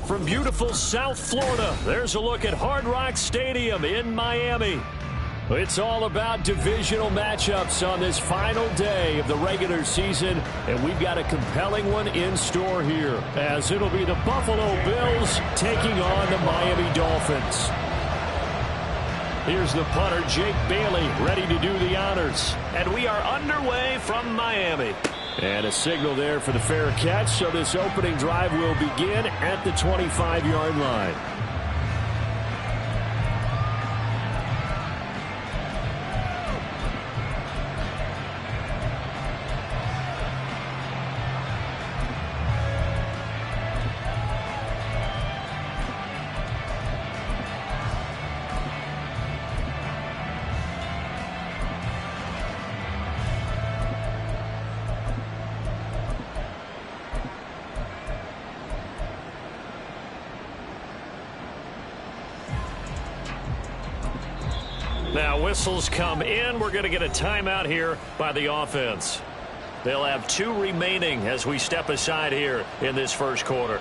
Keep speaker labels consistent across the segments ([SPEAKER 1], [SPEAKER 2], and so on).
[SPEAKER 1] From beautiful South Florida, there's a look at Hard Rock Stadium in Miami. It's all about divisional matchups on this final day of the regular season, and we've got a compelling one in store here, as it'll be the Buffalo Bills taking on the Miami Dolphins. Here's the punter, Jake Bailey, ready to do the honors. And we are underway from Miami. And a signal there for the fair catch, so this opening drive will begin at the 25-yard line. Now whistles come in. We're going to get a timeout here by the offense. They'll have 2 remaining as we step aside here in this first quarter.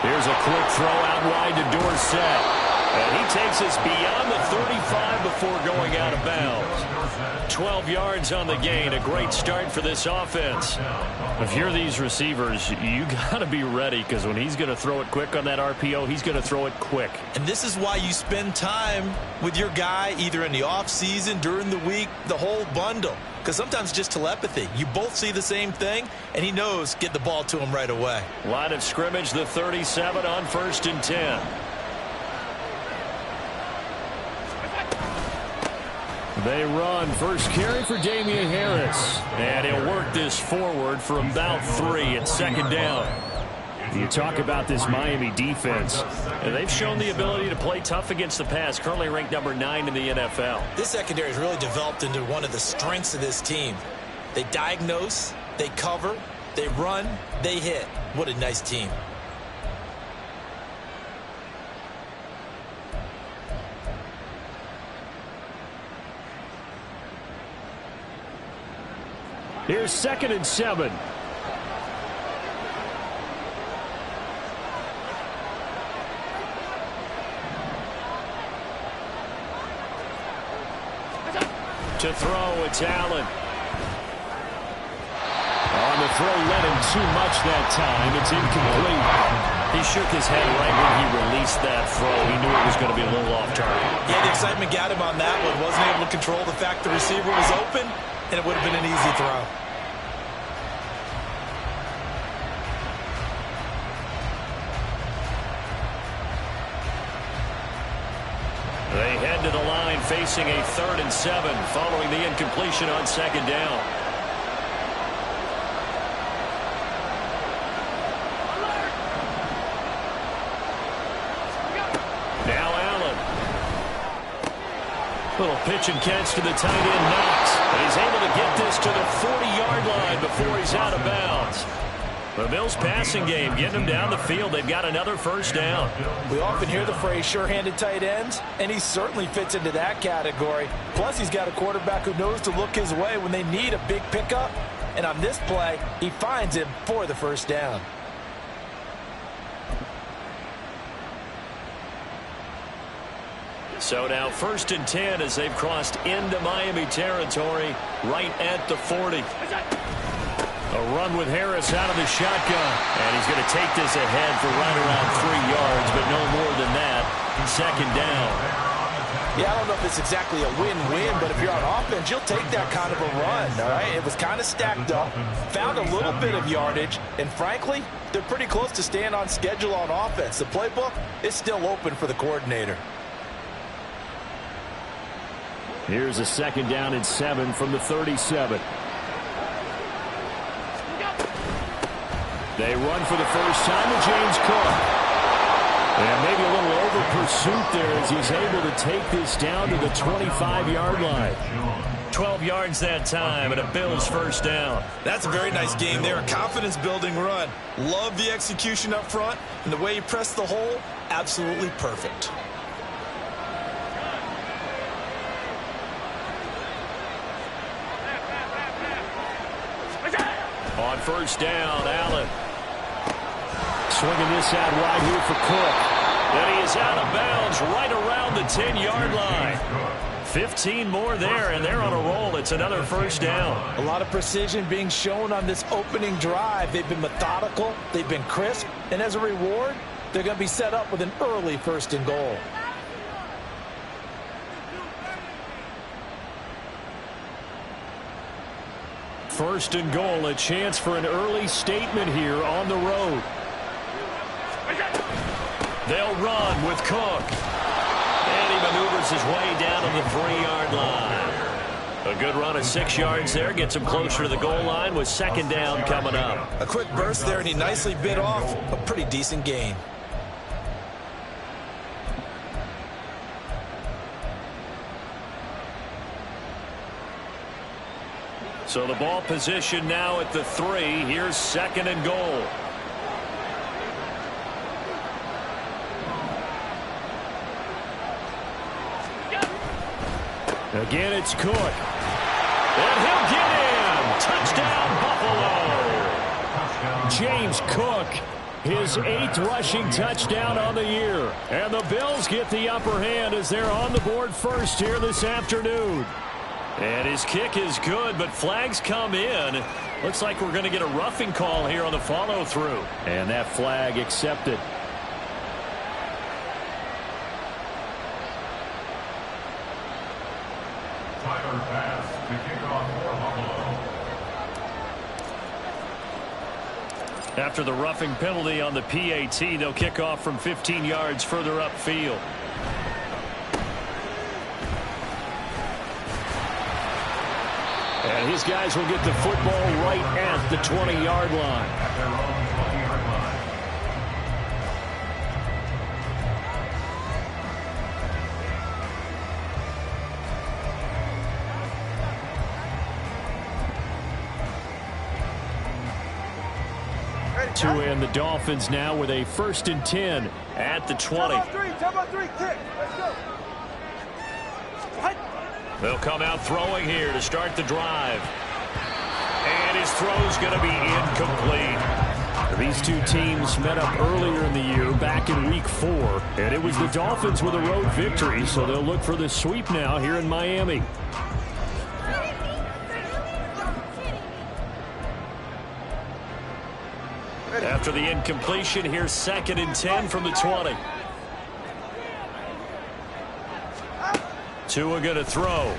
[SPEAKER 1] Here's a quick throw out wide to Dorsett. And he takes us beyond the 35 before going out of bounds. 12 yards on the gain. A great start for this offense. If you're these receivers, you got to be ready, because when he's going to throw it quick on that RPO, he's going to throw it quick.
[SPEAKER 2] And this is why you spend time with your guy either in the offseason, during the week, the whole bundle. Because sometimes just telepathy. You both see the same thing, and he knows get the ball to him right away.
[SPEAKER 1] Line of scrimmage, the 37 on 1st and 10. They run. First carry for Damian Harris. And he'll work this forward for about 3 at 2nd down. You talk about this Miami defense. And they've shown the ability to play tough against the pass, currently ranked number 9 in the NFL.
[SPEAKER 2] This secondary has really developed into one of the strengths of this team. They diagnose, they cover, they run, they hit. What a nice team.
[SPEAKER 1] Here's 2nd and 7. To throw, it's Allen. On the throw, led him too much that time. It's incomplete. He shook his head right when he released that throw. He knew it was going to be a little off target.
[SPEAKER 2] Yeah, the excitement got him on that one. Wasn't able to control the fact the receiver was open, and it would have been an easy throw.
[SPEAKER 1] They head to the line facing a 3rd and 7 following the incompletion on 2nd down. Now Allen. Little pitch and catch to the tight end, Knox. And he's able to get this to the 40-yard line before he's out of bounds. The Bills passing game getting them down the field. They've got another 1st down.
[SPEAKER 3] We often hear the phrase sure-handed tight ends, and he certainly fits into that category. Plus, he's got a quarterback who knows to look his way when they need a big pickup. And on this play, he finds him for the 1st down.
[SPEAKER 1] So now 1st and 10 as they've crossed into Miami territory right at the 40. A run with Harris out of the shotgun. And he's going to take this ahead for right around 3 yards, but no more than that. 2nd down.
[SPEAKER 3] Yeah, I don't know if it's exactly a win-win, but if you're on offense, you'll take that kind of a run, all right? It was kind of stacked up, found a little bit of yardage, and frankly, they're pretty close to staying on schedule on offense. The playbook is still open for the coordinator.
[SPEAKER 1] Here's a 2nd down and 7 from the 37. They run for the first time to James Cook. And maybe a little over pursuit there as he's able to take this down to the 25-yard line.
[SPEAKER 2] 12 yards that time and a Bills first down. That's a very nice game there. A confidence-building run. Love the execution up front. And the way he pressed the hole, absolutely perfect.
[SPEAKER 1] On first down, Allen. Swinging this out wide here for Cook. And he is out of bounds right around the 10-yard line. 15 more there, and they're on a roll. It's another first down.
[SPEAKER 3] A lot of precision being shown on this opening drive. They've been methodical. They've been crisp. And as a reward, they're going to be set up with an early 1st and goal.
[SPEAKER 1] First and goal, a chance for an early statement here on the road. They'll run with Cook. And he maneuvers his way down to the 3-yard line. A good run of 6 yards there. Gets him closer to the goal line with 2nd down coming up.
[SPEAKER 2] A quick burst there, and he nicely bit off a pretty decent gain.
[SPEAKER 1] So the ball position now at the 3. Here's 2nd and goal. Again, it's Cook. And he'll get in. Touchdown, Buffalo. James Cook, his 8th rushing touchdown on the year. And the Bills get the upper hand as they're on the board first here this afternoon. And his kick is good, but flags come in. Looks like we're going to get a roughing call here on the follow-through. And that flag accepted. After the roughing penalty on the PAT, they'll kick off from 15 yards further upfield. And his guys will get the football right at the 20-yard line. To end the Dolphins now with a 1st and 10 at the 20.
[SPEAKER 4] Tempo 3, kick. Let's go.
[SPEAKER 1] They'll come out throwing here to start the drive. And his throw's going to be incomplete. These two teams met up earlier in the year, back in Week 4. And it was the Dolphins with a road victory, so they'll look for the sweep now here in Miami. After the incompletion, here's 2nd and 10 from the 20. Tua going to throw.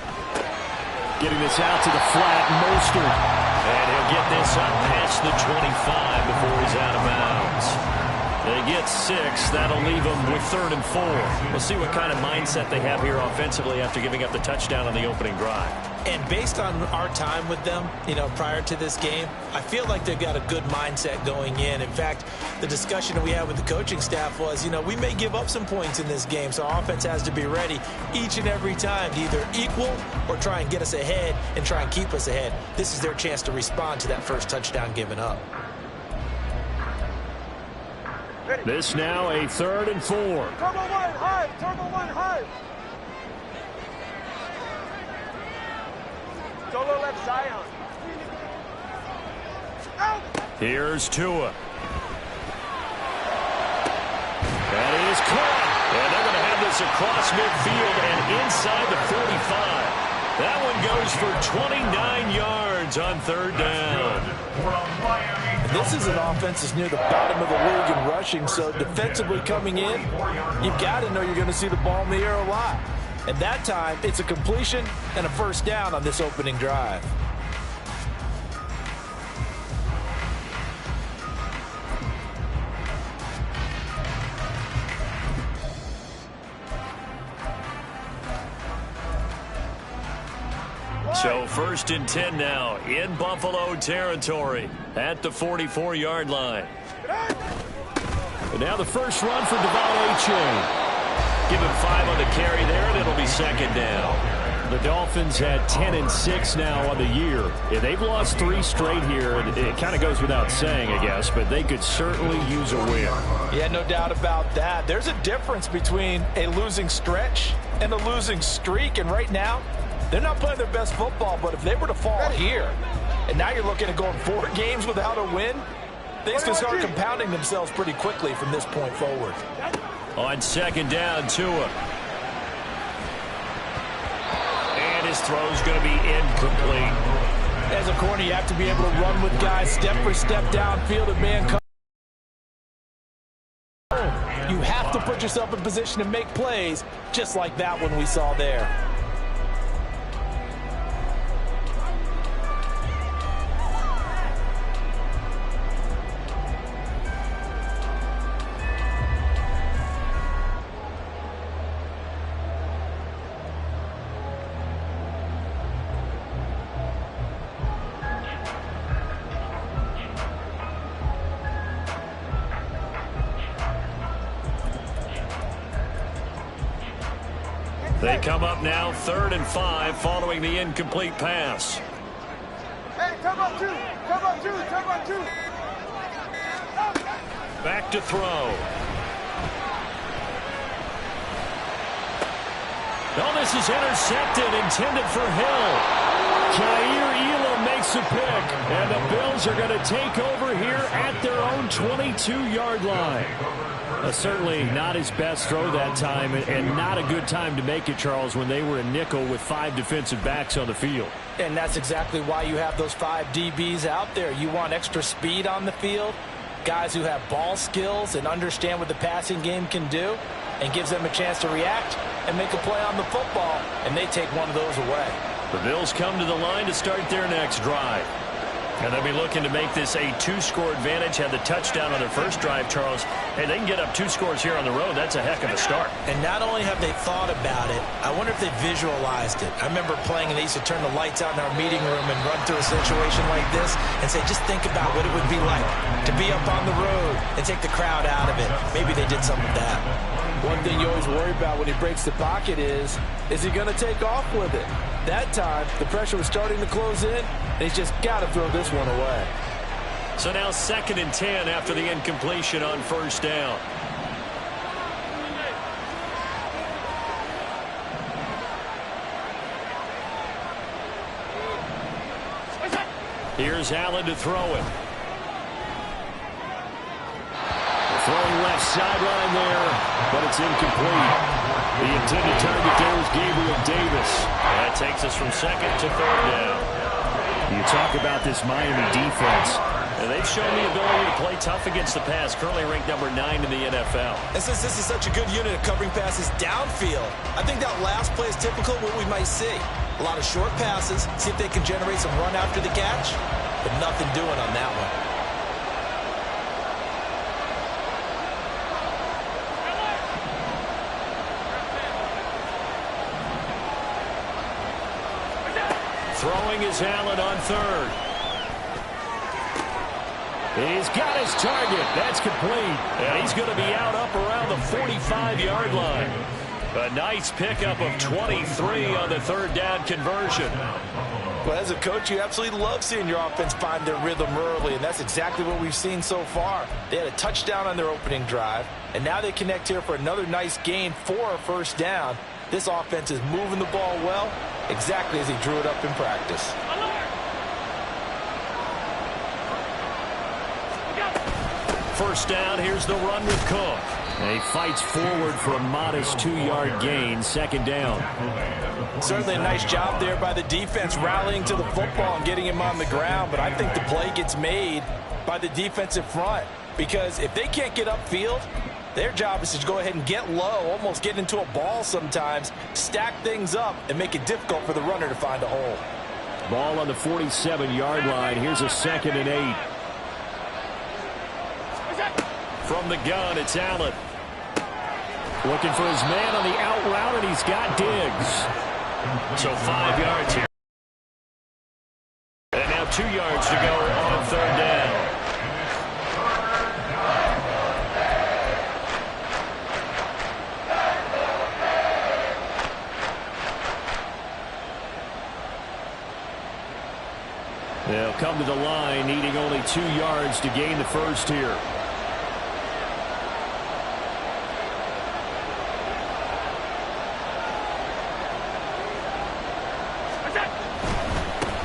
[SPEAKER 1] Getting this out to the flat, Mostert. And he'll get this up past the 25 before he's out of bounds. They get 6. That'll leave them with 3rd and 4. We'll see what kind of mindset they have here offensively after giving up the touchdown on the opening drive.
[SPEAKER 3] And based on our time with them, prior to this game, I feel like they've got a good mindset going in. In fact, the discussion we had with the coaching staff was, we may give up some points in this game, so our offense has to be ready each and every time to either equal or try and get us ahead and try and keep us ahead. This is their chance to respond to that first touchdown given up.
[SPEAKER 1] This now a 3rd and 4.
[SPEAKER 4] Turbo 1 high. Turbo 1 high. Solo left Zion. Out.
[SPEAKER 1] Here's Tua. That is caught. And they're going to have this across midfield and inside the 45. That one goes for 29 yards on 3rd down.
[SPEAKER 3] This is an offense that's near the bottom of the league in rushing, so defensively coming in, you've got to know you're going to see the ball in the air a lot. And that time, it's a completion and a first down on this opening drive.
[SPEAKER 1] So 1st and 10 now in Buffalo territory at the 44-yard line. And now the first run for S1-Wk18. Give him 5 on the carry there, and it'll be 2nd down. The Dolphins at 10-6 now on the year. Yeah, they've lost 3 straight here. It kind of goes without saying, I guess, but they could certainly use a win.
[SPEAKER 3] Yeah, no doubt about that. There's a difference between a losing stretch and a losing streak, and right now, they're not playing their best football, but if they were to fall here, and now you're looking at going 4 games without a win, things can start compounding themselves pretty quickly from this point forward.
[SPEAKER 1] On 2nd down, Tua. And his throw's going to be incomplete.
[SPEAKER 3] As a corner, you have to be able to run with guys step for step downfield and man cover. You have to put yourself in position to make plays, just like that one we saw there.
[SPEAKER 1] They come up now 3rd and 5 following the incomplete pass.
[SPEAKER 4] Hey, come on 2. Come on 2. Come on 2.
[SPEAKER 1] Back to throw. Oh, this is intercepted, intended for Hill. Jair Elam makes a pick, and the Bills are going to take over here at their own 22-yard line. Certainly not his best throw that time, and not a good time to make it, Charles, when they were a nickel with 5 defensive backs on the field.
[SPEAKER 3] And that's exactly why you have those 5 DBs out there. You want extra speed on the field, guys who have ball skills and understand what the passing game can do, and gives them a chance to react and make a play on the football, and they take one of those away.
[SPEAKER 1] The Bills come to the line to start their next drive. And they'll be looking to make this a 2-score advantage. Had the touchdown on their first drive, Charles. Hey, they can get up 2 scores here on the road. That's a heck of a start.
[SPEAKER 2] And not only have they thought about it, I wonder if they visualized it. I remember playing, and they used to turn the lights out in our meeting room and run through a situation like this and say, just think about what it would be like to be up on the road and take the crowd out of it. Maybe they did some of that.
[SPEAKER 3] One thing you always worry about when he breaks the pocket is he going to take off with it? That time, the pressure was starting to close in, and he's just got to throw this one away.
[SPEAKER 1] So now 2nd and 10 after the incompletion on 1st down. Here's Allen to throw it. Throwing left sideline there, but it's incomplete. The intended target there was Gabriel Davis. That takes us from 2nd to 3rd down. You talk about this Miami defense. And they've shown the ability to play tough against the pass, currently ranked number 9 in the NFL.
[SPEAKER 2] And since this is such a good unit of covering passes downfield, I think that last play is typical of what we might see. A lot of short passes, see if they can generate some run after the catch, but nothing doing on that one.
[SPEAKER 1] Throwing is Allen on 3rd. He's got his target. That's complete. And he's going to be out up around the 45-yard line. A nice pickup of 23 on the 3rd down conversion.
[SPEAKER 3] Well, as a coach, you absolutely love seeing your offense find their rhythm early, and that's exactly what we've seen so far. They had a touchdown on their opening drive, and now they connect here for another nice gain for a 1st down. This offense is moving the ball well, exactly as he drew it up in practice.
[SPEAKER 1] First down, here's the run with Cook. And he fights forward for a modest 2-yard gain, 2nd down.
[SPEAKER 3] Certainly a nice job there by the defense rallying to the football and getting him on the ground, but I think the play gets made by the defensive front, because if they can't get upfield, their job is to go ahead and get low, almost get into a ball sometimes, stack things up, and make it difficult for the runner to find a hole.
[SPEAKER 1] Ball on the 47-yard line. Here's a 2nd and 8. From the gun, it's Allen. Looking for his man on the out route, and he's got Diggs. So 5 yards here. They'll come to the line, needing only 2 yards to gain the first here.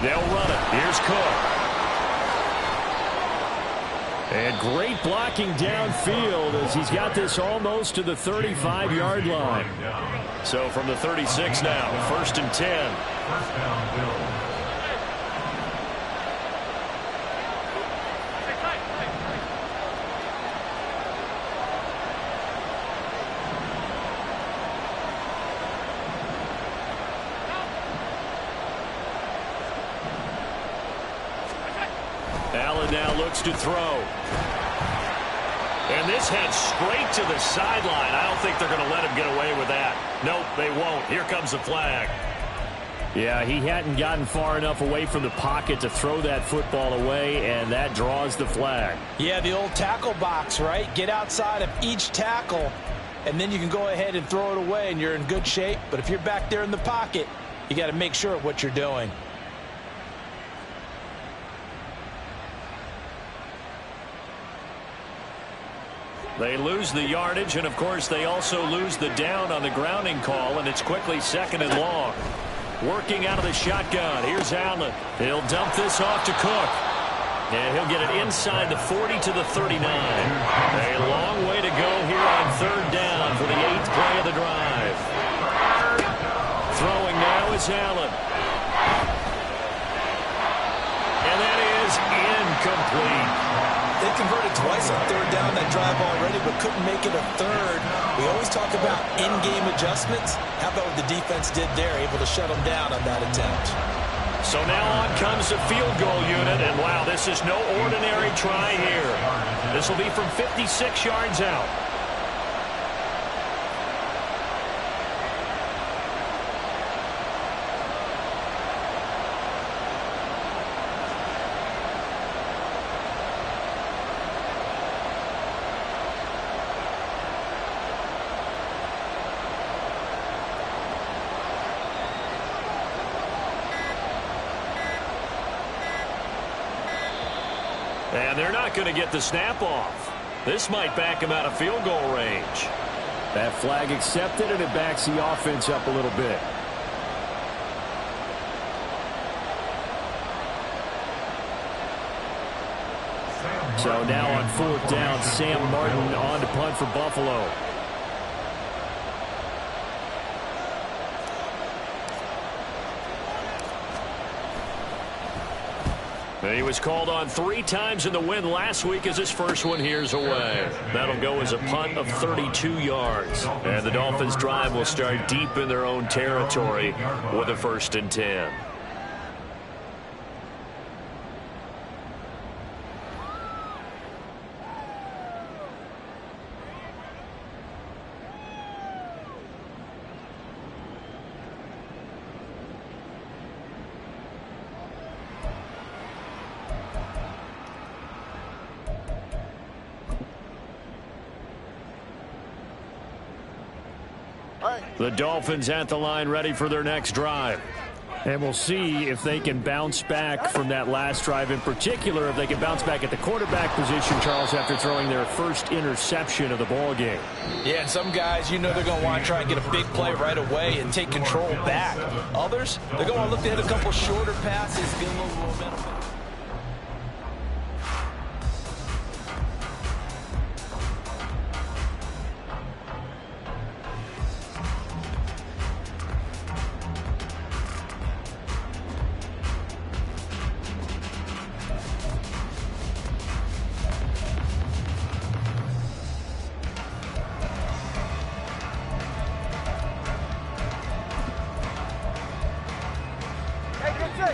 [SPEAKER 1] They'll run it. Here's Cook. And great blocking downfield as he's got this almost to the 35-yard line. So from the 36 now, 1st and 10.
[SPEAKER 5] First down, Bills.
[SPEAKER 1] Allen now looks to throw. And this heads straight to the sideline. I don't think they're going to let him get away with that. Nope, they won't. Here comes the flag. Yeah, he hadn't gotten far enough away from the pocket to throw that football away, and that draws the flag.
[SPEAKER 3] Yeah, the old tackle box, right? Get outside of each tackle, and then you can go ahead and throw it away, and you're in good shape. But if you're back there in the pocket, you got to make sure of what you're doing.
[SPEAKER 1] They lose the yardage, and, of course, they also lose the down on the grounding call, and it's quickly 2nd and long. Working out of the shotgun. Here's Allen. He'll dump this off to Cook. And he'll get it inside the 40 to the 39. A long way to go here on 3rd down for the 8th play of the drive. Throwing now is Allen. And that is incomplete.
[SPEAKER 3] They converted twice on 3rd down that drive already, but couldn't make it a 3rd. We always talk about in-game adjustments. How about what the defense did there, able to shut them down on that attempt.
[SPEAKER 1] So now on comes the field goal unit, and wow, this is no ordinary try here. This will be from 56 yards out. And they're not going to get the snap off. This might back him out of field goal range. That flag accepted, and it backs the offense up a little bit. So now on 4th down, Sam Martin on to punt for Buffalo. He was called on 3 times in the win last week as his first one here's away. That'll go as a punt of 32 yards. And the Dolphins drive will start deep in their own territory with a 1st and 10. The Dolphins at the line ready for their next drive. And we'll see if they can bounce back from that last drive, in particular if they can bounce back at the quarterback position, Charles, after throwing their first interception of the ball game.
[SPEAKER 3] Yeah, and some guys, you know they're going to want to try and get a big play right away and take control back. Others, they're going to want to look to hit a couple shorter passes, get a little momentum.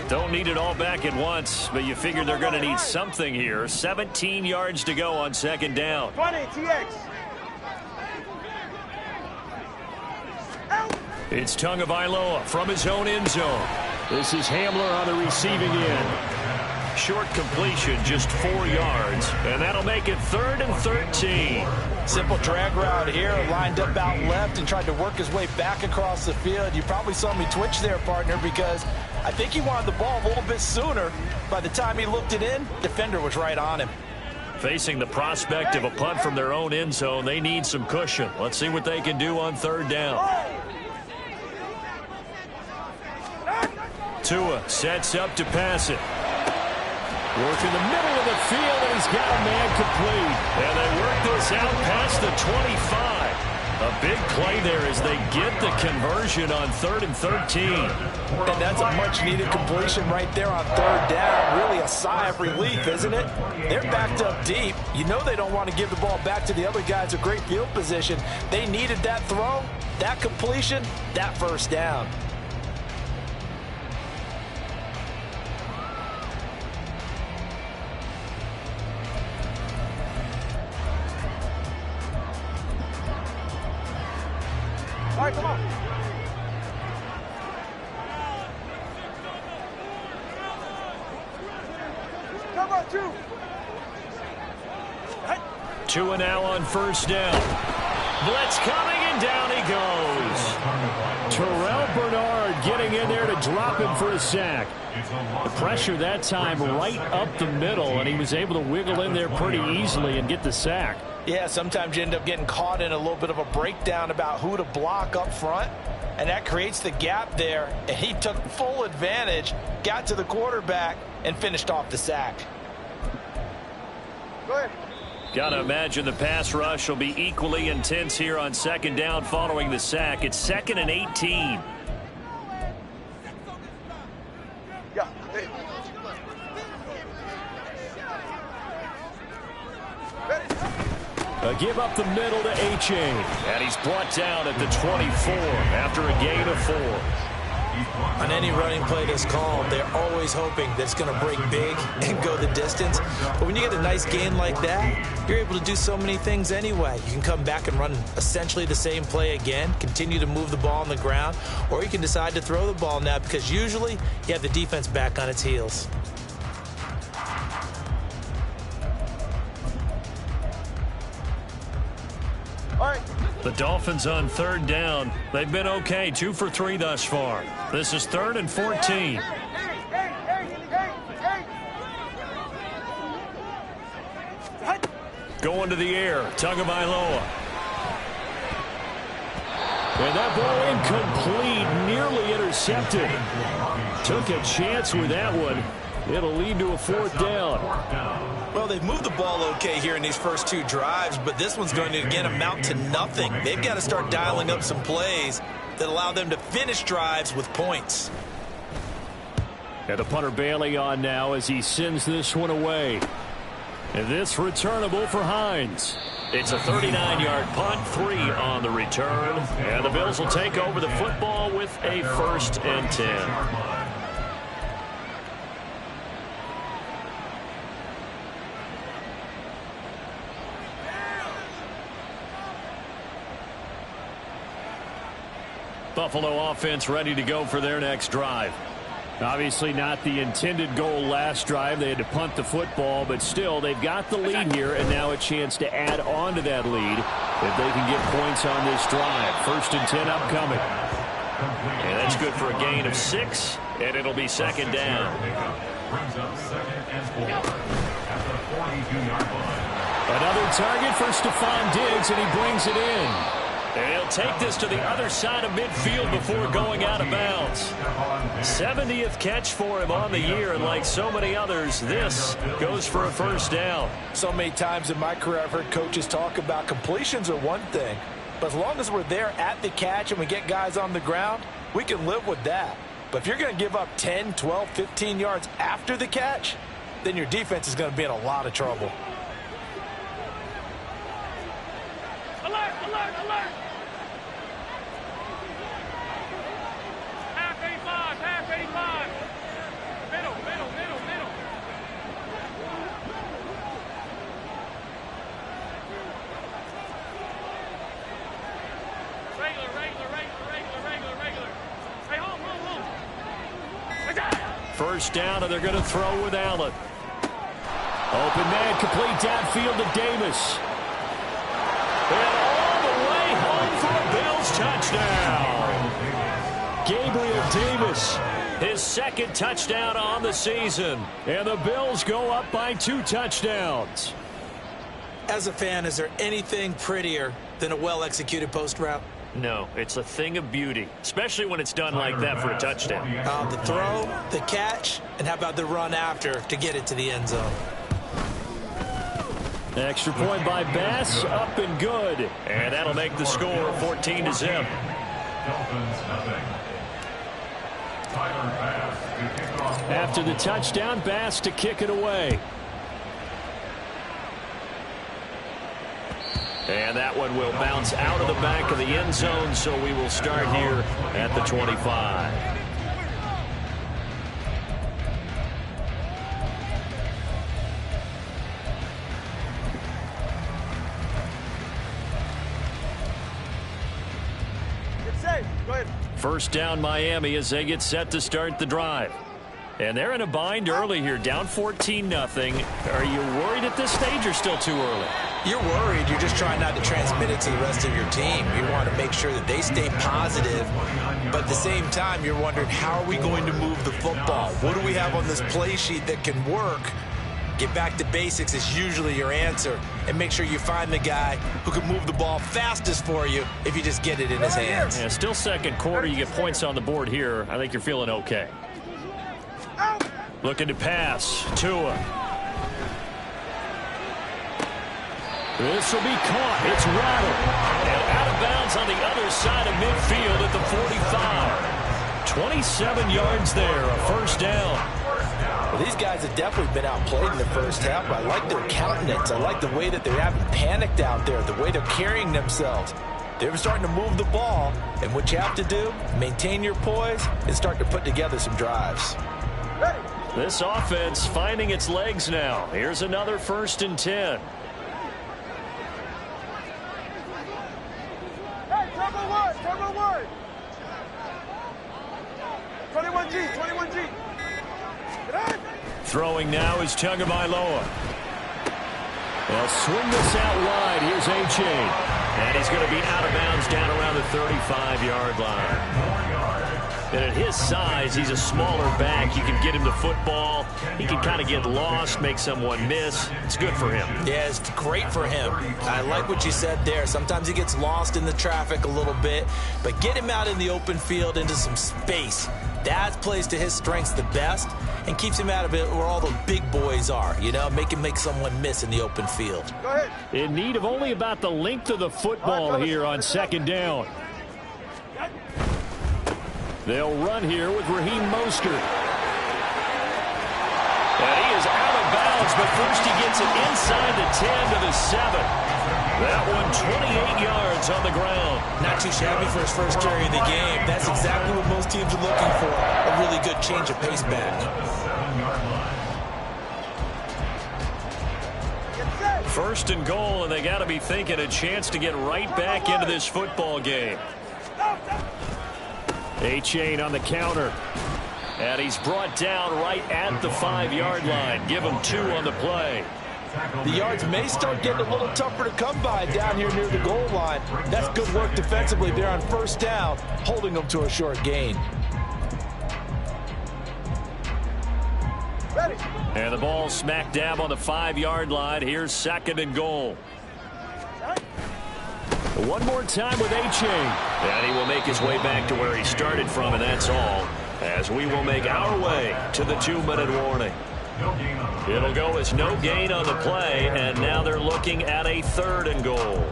[SPEAKER 1] Don't need it all back at once, but you figure they're going to need something here. 17 yards to go on 2nd down.
[SPEAKER 4] 20, TX.
[SPEAKER 1] It's Tagovailoa from his own end zone. This is Hamler on the receiving end. Short completion, just 4 yards, and that'll make it 3rd and 13.
[SPEAKER 3] Simple drag route here, lined up out left and tried to work his way back across the field. You probably saw me twitch there, partner, because I think he wanted the ball a little bit sooner. By the time he looked it in, defender was right on him.
[SPEAKER 1] Facing the prospect of a punt from their own end zone, they need some cushion. Let's see what they can do on 3rd down. Tua sets up to pass it. Working the middle of the field, and he's got a man complete. And they work this out past the 25. A big play there as they get the conversion on 3rd and 13.
[SPEAKER 3] And that's a much-needed completion right there on 3rd down. Really a sigh of relief, isn't it? They're backed up deep. You know they don't want to give the ball back to the other guys a great field position. They needed that throw, that completion, that 1st down.
[SPEAKER 4] All right, come on. Come on, 2.
[SPEAKER 1] Tua now on 1st down. Blitz coming, and down he goes. Terrell Bernard getting in there to drop him for a sack. The pressure that time right up the middle, and he was able to wiggle in there pretty easily and get the sack.
[SPEAKER 3] Yeah, sometimes you end up getting caught in a little bit of a breakdown about who to block up front, and that creates the gap there, and he took full advantage, got to the quarterback, and finished off the sack.
[SPEAKER 4] Go ahead.
[SPEAKER 1] Got to imagine the pass rush will be equally intense here on 2nd down following the sack. It's 2nd and 18.
[SPEAKER 4] Yeah. Hey.
[SPEAKER 1] A give up the middle to H.A. And he's brought down at the 24 after a gain of 4.
[SPEAKER 2] On any running play that's called, they're always hoping that it's going to break big and go the distance. But when you get a nice gain like that, you're able to do so many things anyway. You can come back and run essentially the same play again, continue to move the ball on the ground, or you can decide to throw the ball now because usually you have the defense back on its heels.
[SPEAKER 4] All right.
[SPEAKER 1] The Dolphins on 3rd down. They've been okay, 2 for 3 thus far. This is 3rd and 14. Going to the air, Tagovailoa. And that ball incomplete, nearly intercepted. Took a chance with that one. It'll lead to a 4th down.
[SPEAKER 2] Well, they've moved the ball okay here in these first 2 drives, but this one's going to, again, amount to nothing. They've got to start dialing up some plays that allow them to finish drives with points.
[SPEAKER 1] And the punter Bailey on now as he sends this one away. And this returnable for Hines. It's a 39-yard punt, 3 on the return. And the Bills will take over the football with a 1st and 10. Buffalo offense ready to go for their next drive. Obviously not the intended goal last drive. They had to punt the football, but still they've got the lead here, and now a chance to add on to that lead if they can get points on this drive. 1st and 10 upcoming. And that's good for a gain of 6, and it'll be 2nd down. Another target for Stephon Diggs, and he brings it in. And he'll take this to the other side of midfield before going out of bounds. 70th catch for him on the year, and like so many others, this goes for a 1st down.
[SPEAKER 3] So many times in my career I've heard coaches talk about completions are one thing, but as long as we're there at the catch and we get guys on the ground, we can live with that. But if you're going to give up 10, 12, 15 yards after the catch, then your defense is going to be in a lot of trouble.
[SPEAKER 4] Alert, alert, alert. Half 85, half 85. Middle, middle, middle, middle. Regular, regular, regular, regular, regular, regular. Hey, home, home, home.
[SPEAKER 1] First down, and they're going to throw with Allen. Open man, complete downfield to Davis. And all the way home for a Bills touchdown. Gabriel Davis, his second touchdown on the season. And the Bills go up by 2 touchdowns.
[SPEAKER 2] As a fan, is there anything prettier than a well-executed post route?
[SPEAKER 1] No, it's a thing of beauty, especially when it's done like that for a touchdown.
[SPEAKER 2] The throw, the catch, and how about the run after to get it to the end zone?
[SPEAKER 1] Extra point by Bass, up and good. And that'll make the score 14-0. After the touchdown, Bass to kick it away. And that one will bounce out of the back of the end zone, so we will start here at the 25. First down Miami as they get set to start the drive. And they're in a bind early here, down 14-0. Are you worried at this stage or still too early?
[SPEAKER 2] You're worried. You're just trying not to transmit it to the rest of your team. You want to make sure that they stay positive. But at the same time, you're wondering, how are we going to move the football? What do we have on this play sheet that can work? Get back to basics is usually your answer. And make sure you find the guy who can move the ball fastest for you if you just get it in his hands.
[SPEAKER 1] Yeah, still second quarter. You get points on the board here. I think you're feeling okay. Looking to pass. Tua. This will be caught. It's rattled. And out of bounds on the other side of midfield at the 45. 27 yards there, a first down.
[SPEAKER 3] Well, these guys have definitely been outplayed in the first half. I like their countenance. I like the way that they haven't panicked out there, the way they're carrying themselves. They're starting to move the ball, and what you have to do, maintain your poise and start to put together some drives.
[SPEAKER 1] This offense finding its legs now. Here's another 1st and 10.
[SPEAKER 4] Hey, turbo one. 21G, 21G.
[SPEAKER 1] Throwing now is Tagovailoa. They'll swing this out wide. Here's A-Chain. And he's going to be out of bounds down around the 35-yard line. And at his size, he's a smaller back. You can get him the football. He can kind of get lost, make someone miss. It's good for him.
[SPEAKER 2] Yeah, it's great for him. I like what you said there. Sometimes he gets lost in the traffic a little bit, but get him out in the open field into some space. That plays to his strengths the best and keeps him out of it where all the big boys are, you know, make him make someone miss in the open field.
[SPEAKER 4] Go ahead.
[SPEAKER 1] In need of only about the length of the football here on 2nd down. They'll run here with Raheem Mostert. And he is out of bounds, but first he gets it inside the 10 to the 7. That one 28 yards on the ground.
[SPEAKER 2] Not too shabby for his first carry of the game. That's exactly what most teams are looking for. A really good change of pace back.
[SPEAKER 1] First and goal, and they got to be thinking a chance to get right back into this football game. A-Chain on the counter. And he's brought down right at the 5-yard line. Give him 2 on the play.
[SPEAKER 3] The yards may start getting a little tougher to come by down here near the goal line. That's good work defensively there on 1st down, holding them to a short gain.
[SPEAKER 4] Ready.
[SPEAKER 1] And the ball smack dab on the 5-yard line. Here's 2nd and goal. One more time with A-Chain. And he will make his way back to where he started from, and that's all. As we will make our way to the 2-minute warning. It'll go as no gain on the play, and now they're looking at a 3rd and goal.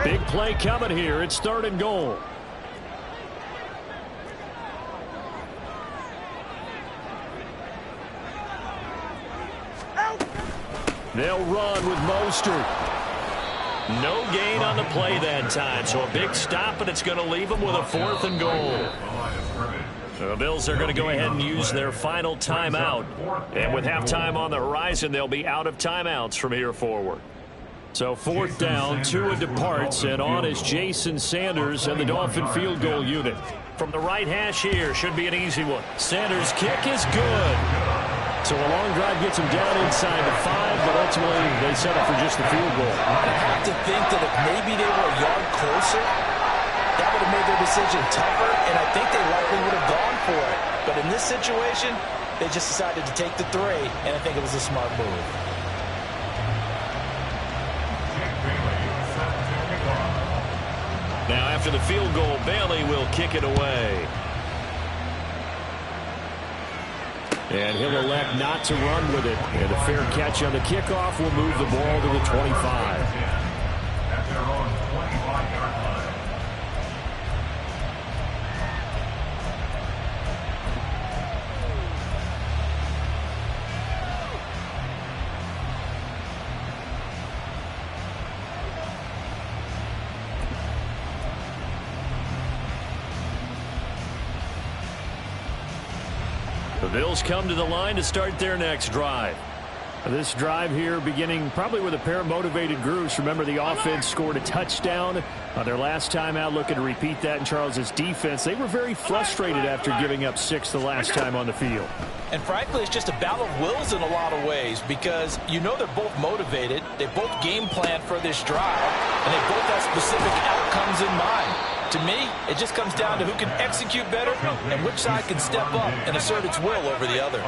[SPEAKER 1] Big play coming here. It's 3rd and goal. They'll run with Mostert. No gain on the play that time, so a big stop, and it's going to leave them with a 4th and goal. The Bills are going to go ahead and use their final timeout. And with halftime on the horizon, they'll be out of timeouts from here forward. So 4th down, Tua departs, and on is Jason Sanders and the Dolphin field goal unit. From the right hash here, should be an easy one. Sanders' kick is good. So a long drive gets him down inside the 5, but ultimately they settle for just the field goal.
[SPEAKER 3] I have to think that if maybe they were a yard closer, that would have made their decision tougher, and I think they likely would have gone for it. But in this situation, they just decided to take the 3, and I think it was a smart move.
[SPEAKER 1] Now after the field goal, Bailey will kick it away. And he'll elect not to run with it. And a fair catch on the kickoff will move the ball to the 25. The Bills come to the line to start their next drive. This drive here beginning probably with a pair of motivated groups. Remember, the offense scored a touchdown on their last time out. Looking to repeat that in Charles's defense. They were very frustrated after giving up 6 the last time on the field.
[SPEAKER 3] And frankly, it's just a battle of wills in a lot of ways because you know they're both motivated. They both game plan for this drive, and they both have specific outcomes in mind. To me, it just comes down to who can execute better and which side can step up and assert its will over the other.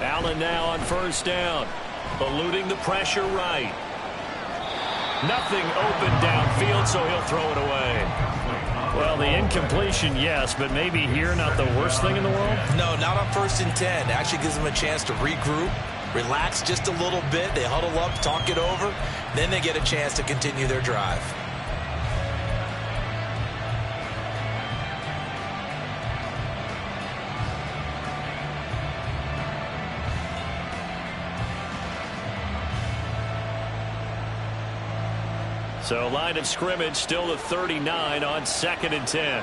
[SPEAKER 1] Allen now on 1st down, eluding the pressure right. Nothing open downfield, so he'll throw it away. Well, the incompletion, yes, but maybe here not the worst thing in the world?
[SPEAKER 3] No, not on 1st and 10. It actually gives them a chance to regroup, relax just a little bit. They huddle up, talk it over. Then they get a chance to continue their drive.
[SPEAKER 1] So line of scrimmage still the 39 on 2nd and 10.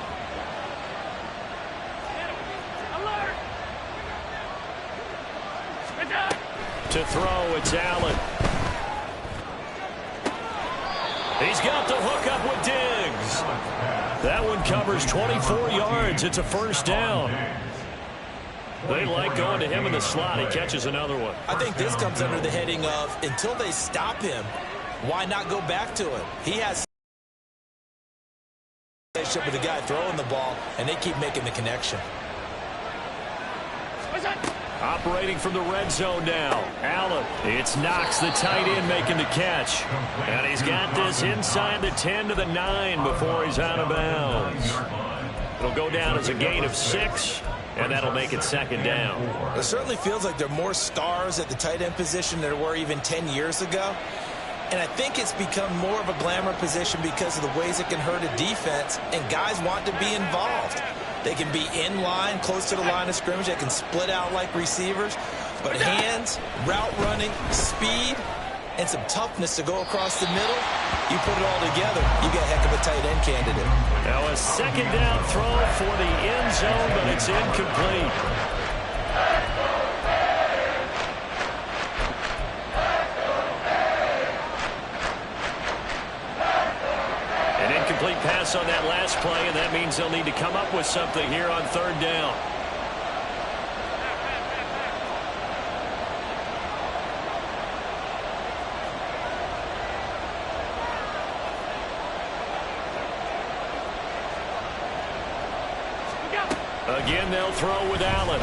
[SPEAKER 1] To throw, it's Allen. He's got the hook up with Diggs. That one covers 24 yards. It's a 1st down. They like going to him in the slot. He catches another one.
[SPEAKER 3] I think this comes under the heading of until they stop him, why not go back to it? He has a relationship with the guy throwing the ball, and they keep making the connection.
[SPEAKER 1] Operating from the red zone now. Allen. It's Knox, the tight end, making the catch. And he's got this inside the 10 to the 9 before he's out of bounds. It'll go down as a gain of 6, and that'll make it 2nd down.
[SPEAKER 3] It certainly feels like there are more stars at the tight end position than there were even 10 years ago. And I think it's become more of a glamour position because of the ways it can hurt a defense, and guys want to be involved. They can be in line, close to the line of scrimmage. They can split out like receivers. But hands, route running, speed, and some toughness to go across the middle, you put it all together, you get a heck of a tight end candidate.
[SPEAKER 1] Now a 2nd down throw for the end zone, but it's incomplete. Incomplete pass on that last play, and that means they'll need to come up with something here on 3rd down. Again, they'll throw with Allen.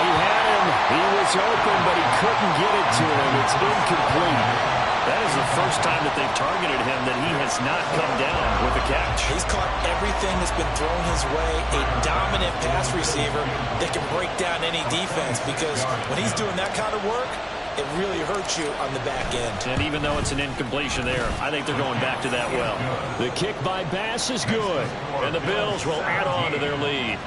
[SPEAKER 1] He had him. He was open, but he couldn't get it to him. It's incomplete. That is the first time that they've targeted him that he has not come down with a catch.
[SPEAKER 3] He's caught everything that's been thrown his way. A dominant pass receiver that can break down any defense, because when he's doing that kind of work, it really hurts you on the back end.
[SPEAKER 1] And even though it's an incompletion there, I think they're going back to that well. The kick by Bass is good, and the Bills will add on to their lead.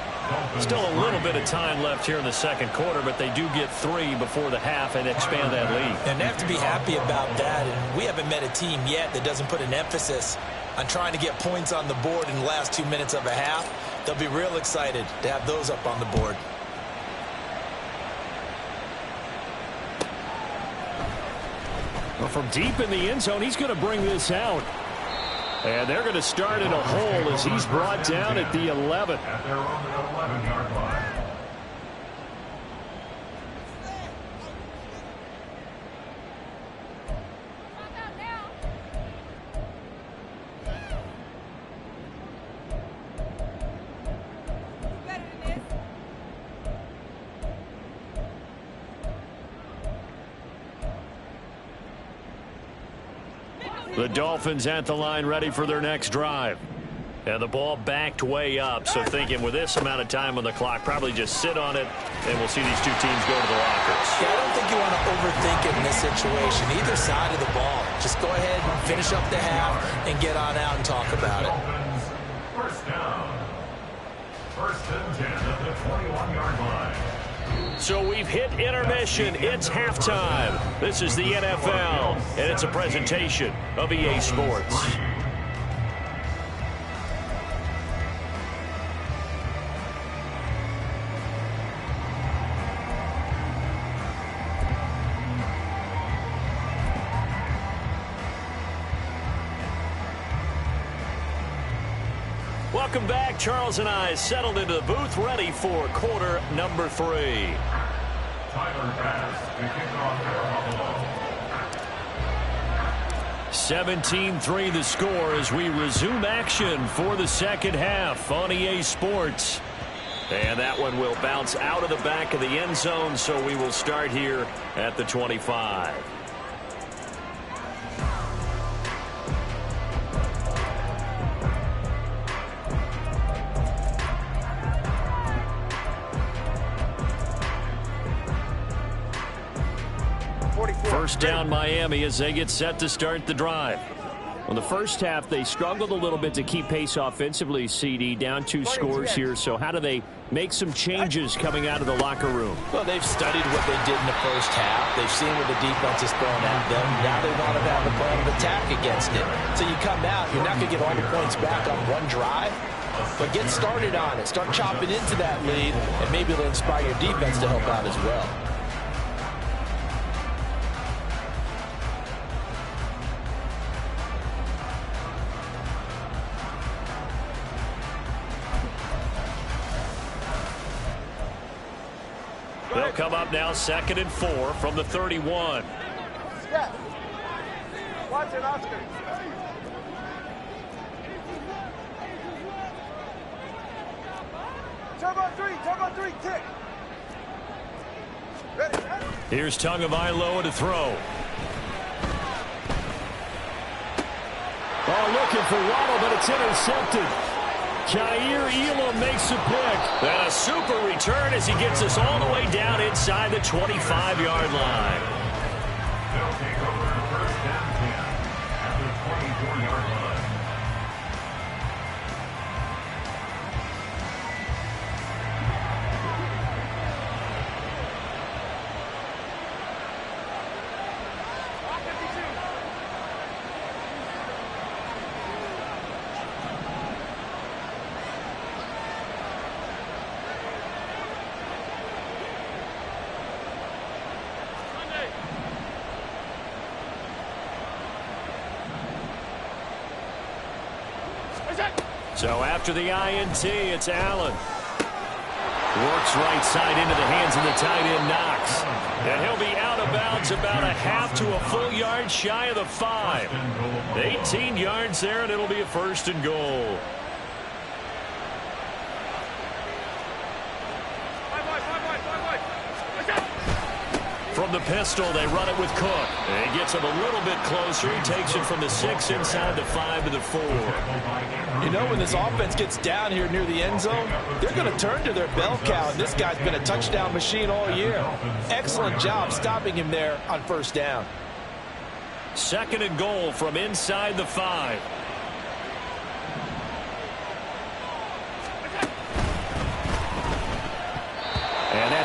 [SPEAKER 1] Still a little bit of time left here in the second quarter, but they do get 3 before the half and expand that lead.
[SPEAKER 2] And they have to be happy about that. And we haven't met a team yet that doesn't put an emphasis on trying to get points on the board in the last 2 minutes of a half. They'll be real excited to have those up on the board.
[SPEAKER 1] Well, from deep in the end zone, he's going to bring this out. And they're going to start in a hole as he's brought down at the 11.
[SPEAKER 5] At their own 11-yard line.
[SPEAKER 1] The Dolphins at the line ready for their next drive. And the ball backed way up. So thinking with this amount of time on the clock, probably just sit on it, and we'll see these two teams go to the lockers.
[SPEAKER 2] Yeah, I don't think you want to overthink it in this situation. Either side of the ball. Just go ahead and finish up the half and get on out and talk about it.
[SPEAKER 5] Dolphins, first down. First and 10 at the 21-yard line.
[SPEAKER 1] So we've hit intermission. It's halftime. This is the NFL, and it's a presentation of EA Sports. Welcome back. Charles and I settled into the booth, ready for quarter number 3.
[SPEAKER 5] Tyler Bass to kick off for Buffalo.
[SPEAKER 1] 17-3 the score as we resume action for the second half on EA Sports. And that one will bounce out of the back of the end zone, so we will start here at the 25. First down Miami as they get set to start the drive. In the first half, they struggled a little bit to keep pace offensively, CD, down 2 scores here. So how do they make some changes coming out of the locker room?
[SPEAKER 3] Well, they've studied what they did in the first half. They've seen what the defense is throwing at them. Now they want to have a plan of attack against it. So you come out, you're not going to get all the points back on one drive, but get started on it. Start chopping into that lead, and maybe it'll inspire your defense to help out as well.
[SPEAKER 1] They'll come up now 2nd and 4 from the 31.
[SPEAKER 4] Yeah. Watch it, Oscar. Turbo 3, tick. Ready.
[SPEAKER 1] Here's Tagovailoa to throw. Oh, looking for Waddle, but it's intercepted. Jair Elam makes a pick. And a super return as he gets us all the way down inside the 25-yard line.
[SPEAKER 5] They'll take over first and 10 at the 24-yard line.
[SPEAKER 1] So after the INT, it's Allen. Works right side into the hands of the tight end, Knox. And he'll be out of bounds about a half to a full yard shy of the 5. 18 yards there, and it'll be a 1st and goal. From the pistol, they run it with Cook. And he gets him a little bit closer. He takes it from the 6 inside the 5 to the 4.
[SPEAKER 3] You know, when this offense gets down here near the end zone, they're going to turn to their bell cow, and this guy's been a touchdown machine all year. Excellent job stopping him there on first down.
[SPEAKER 1] 2nd and goal from inside the 5.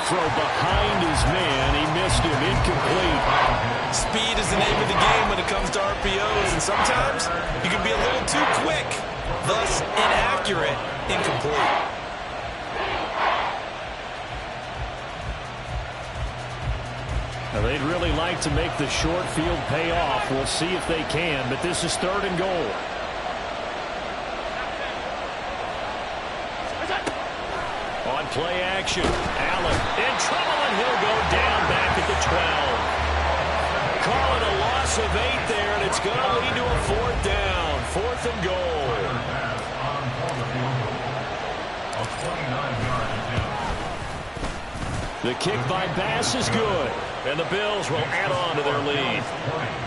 [SPEAKER 1] throw behind his man. He missed him. Incomplete.
[SPEAKER 2] Speed is the name of the game when it comes to RPOs, and sometimes you can be a little too quick, thus inaccurate, incomplete.
[SPEAKER 1] Now, they'd really like to make the short field pay off. We'll see if they can, but this is 3rd and goal. On play action, Allen in trouble, and he'll go down back at the 12. Call it a loss of 8 there, and it's going to lead to a 4th down. 4th and goal. The kick by Bass is good, and the Bills will add on to their lead.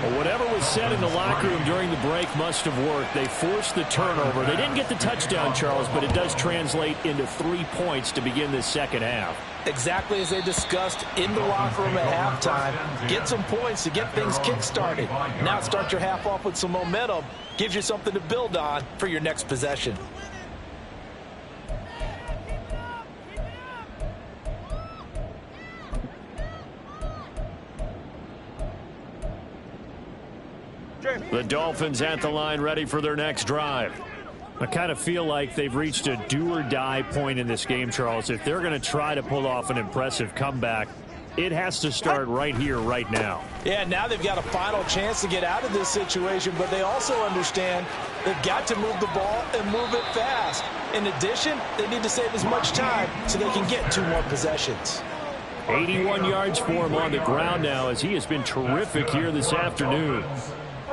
[SPEAKER 1] Well, whatever was said in the locker room during the break must have worked. They forced the turnover. They didn't get the touchdown, Charles, but it does translate into 3 points to begin this second half.
[SPEAKER 3] Exactly as they discussed in the locker room at halftime. Get some points to get things kick-started. Now start your half off with some momentum. Gives you something to build on for your next possession.
[SPEAKER 1] The Dolphins at the line, ready for their next drive. I kind of feel like they've reached a do-or-die point in this game, Charles. If they're going to try to pull off an impressive comeback, it has to start right here, right now.
[SPEAKER 3] Yeah, now they've got a final chance to get out of this situation, but they also understand they've got to move the ball and move it fast. In addition, they need to save as much time so they can get 2 more possessions.
[SPEAKER 1] 81 yards for him on the ground now, as he has been terrific here this afternoon.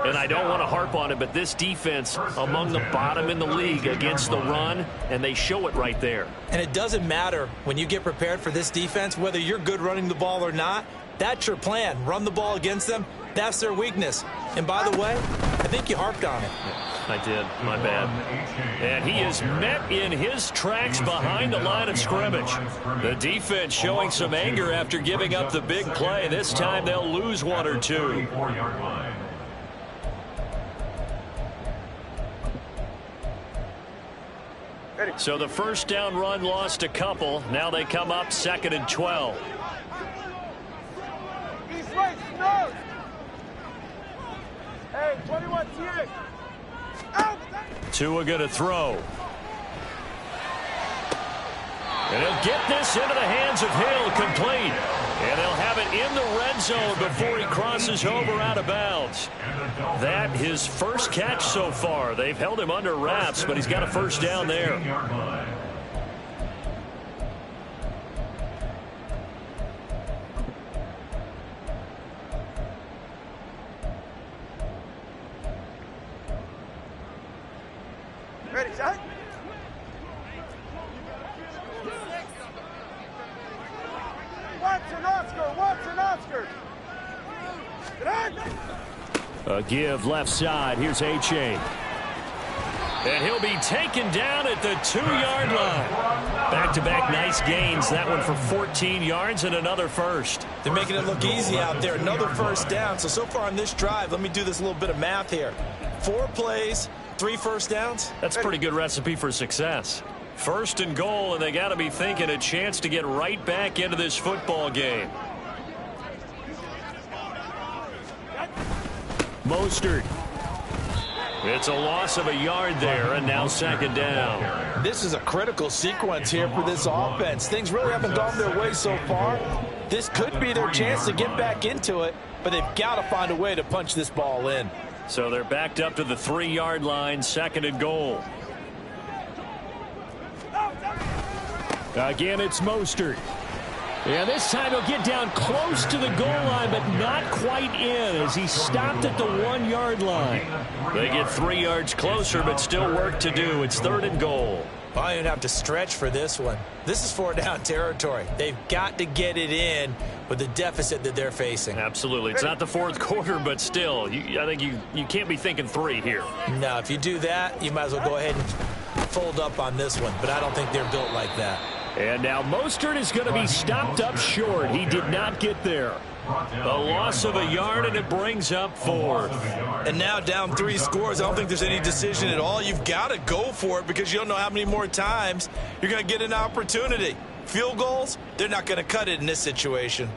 [SPEAKER 1] And I don't want to harp on it, but this defense among the bottom in the league against the run, and they show it right there.
[SPEAKER 2] And it doesn't matter when you get prepared for this defense, whether you're good running the ball or not. That's your plan. Run the ball against them. That's their weakness. And by the way, I think you harped on it.
[SPEAKER 1] I did. My bad. And he is met in his tracks behind the line of scrimmage. The defense showing some anger after giving up the big play. This time they'll lose 1 or 2. So the first down run lost a couple. Now they come up 2nd and 12.
[SPEAKER 4] East right, no. Hey, 21 TX. Out.
[SPEAKER 1] Tua going to throw. And he'll get this into the hands of Hill, complete. And he'll have it in the red zone before he crosses over out of bounds. That his first catch so far. They've held him under wraps, but he's got a first down there.
[SPEAKER 4] Ready, shot. Watson, Oscar.
[SPEAKER 1] A give left side. Here's A-Chain. And he'll be taken down at the 2-yard line. Back-to-back nice gains. That one for 14 yards and another first.
[SPEAKER 2] They're making it look easy out there. Another first down. So far on this drive, let me do this little bit of math here. 4 plays, 3 first downs.
[SPEAKER 1] That's a pretty good recipe for success. 1st and goal, and they got to be thinking a chance to get right back into this football game. Mostert. It's a loss of a yard there, and now 2nd down.
[SPEAKER 3] This is a critical sequence here for this offense. Things really haven't gone their way so far. This could be their chance to get back into it, but they've got to find a way to punch this ball in.
[SPEAKER 1] So they're backed up to the 3-yard line, 2nd and goal. Again, it's Mostert. Yeah, this time he'll get down close to the goal line, but not quite in as he stopped at the 1-yard line. They get 3 yards closer, but still work to do. It's 3rd and goal.
[SPEAKER 2] Well, I didn't have to stretch for this one. This is 4-down territory. They've got to get it in with the deficit that they're facing.
[SPEAKER 1] Absolutely. It's not the 4th quarter, but still, I think you can't be thinking 3 here.
[SPEAKER 2] No, if you do that, you might as well go ahead and fold up on this one, but I don't think they're built like that.
[SPEAKER 1] And now Mostert is going to be stopped up short. He did not get there. A loss of a yard, and it brings up 4th.
[SPEAKER 2] And now down 3 scores. I don't think there's any decision at all. You've got to go for it because you don't know how many more times you're going to get an opportunity. Field goals, they're not going to cut it in this situation.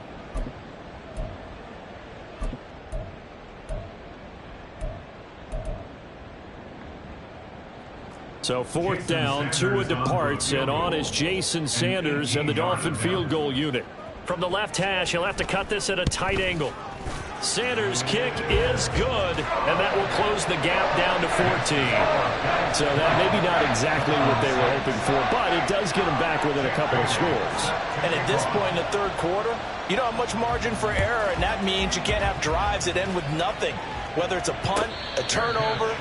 [SPEAKER 1] So 4th down, Tua departs, and on is Jason Sanders and the Dolphin field goal unit. From the left hash, he'll have to cut this at a tight angle. Sanders' kick is good, and that will close the gap down to 14. So that maybe not exactly what they were hoping for, but it does get them back within a couple of scores.
[SPEAKER 3] And at this point in the third quarter, you don't have much margin for error, and that means you can't have drives that end with nothing. Whether it's a punt, a turnover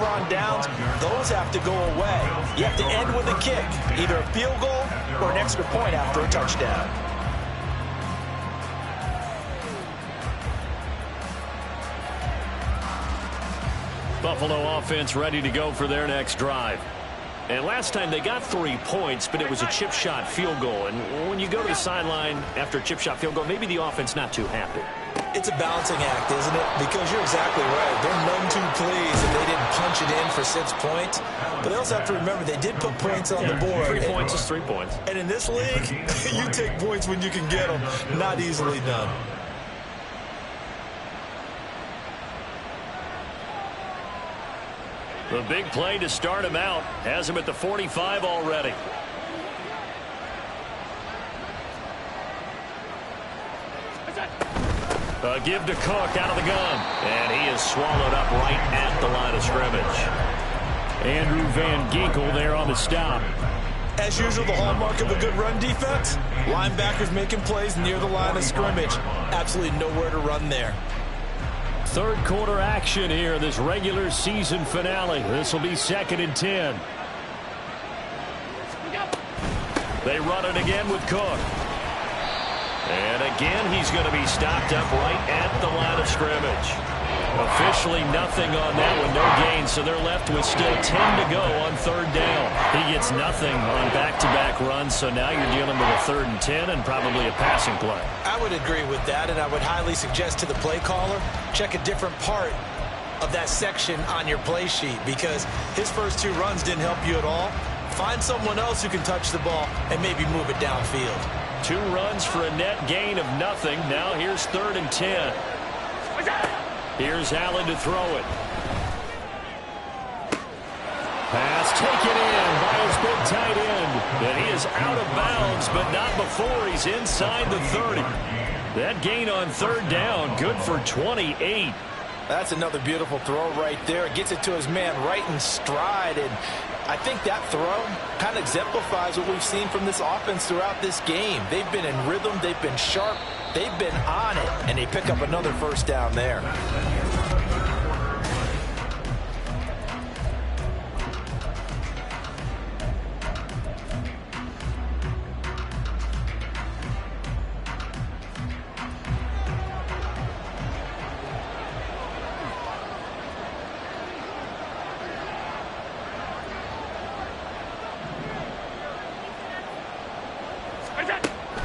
[SPEAKER 3] on downs, those have to go away. You have to end with a kick, either a field goal or an extra point after a touchdown.
[SPEAKER 1] Buffalo offense ready to go for their next drive. And last time they got 3 points, but it was a chip shot field goal. And when you go to the sideline after a chip shot field goal, maybe the offense not too happy.
[SPEAKER 2] It's a balancing act, isn't it? Because you're exactly right. They're none too pleased that they didn't punch it in for 6 points. But they also have to remember they did put points on the board.
[SPEAKER 1] 3 points is 3 points.
[SPEAKER 2] And in this league, you take points when you can get them. Not easily done.
[SPEAKER 1] The big play to start him out has him at the 45 already. A give to Cook out of the gun. And he is swallowed up right at the line of scrimmage. Andrew Van Ginkel there on the stop.
[SPEAKER 2] As usual, the hallmark of a good run defense, linebackers making plays near the line of scrimmage. Absolutely nowhere to run there.
[SPEAKER 1] Third quarter action here in this regular season finale. This will be 2nd and 10. They run it again with Cook. And again, he's going to be stopped up right at the line of scrimmage. Officially nothing on that one, no gain, so they're left with still 10 to go on 3rd down. He gets nothing on back-to-back runs, so now you're dealing with a 3rd and 10 and probably a passing play.
[SPEAKER 2] I would agree with that, and I would highly suggest to the play caller, check a different part of that section on your play sheet, because his first 2 runs didn't help you at all. Find someone else who can touch the ball and maybe move it downfield.
[SPEAKER 1] 2 runs for a net gain of nothing. Now here's 3rd and 10. Here's Allen to throw it. Pass taken in by his big tight end. And he is out of bounds, but not before he's inside the 30. That gain on 3rd down, good for 28.
[SPEAKER 3] That's another beautiful throw right there. It gets it to his man right in stride. And I think that throw kind of exemplifies what we've seen from this offense throughout this game. They've been in rhythm. They've been sharp. They've been on it. And they pick up another first down there.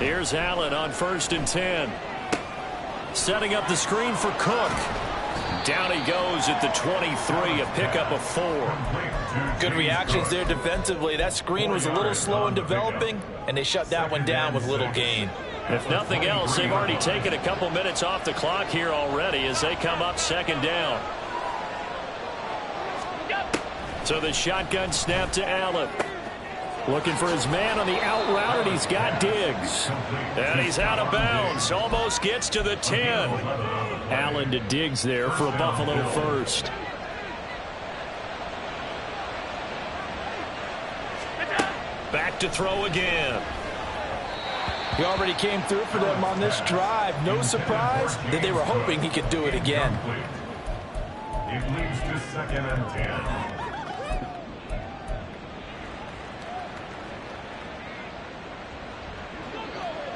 [SPEAKER 1] Here's Allen on 1st and 10. Setting up the screen for Cook. Down he goes at the 23, a pickup of 4.
[SPEAKER 3] Good reactions there defensively. That screen was a little slow in developing, and they shut that one down with little gain.
[SPEAKER 1] If nothing else, they've already taken a couple minutes off the clock here already as they come up 2nd down. So the shotgun snap to Allen. Looking for his man on the out route, and he's got Diggs. And he's out of bounds. Almost gets to the 10. Allen to Diggs there for a Buffalo first. Back to throw again.
[SPEAKER 3] He already came through for them on this drive. No surprise that they were hoping he could do it again.
[SPEAKER 5] It leads to 2nd and 10.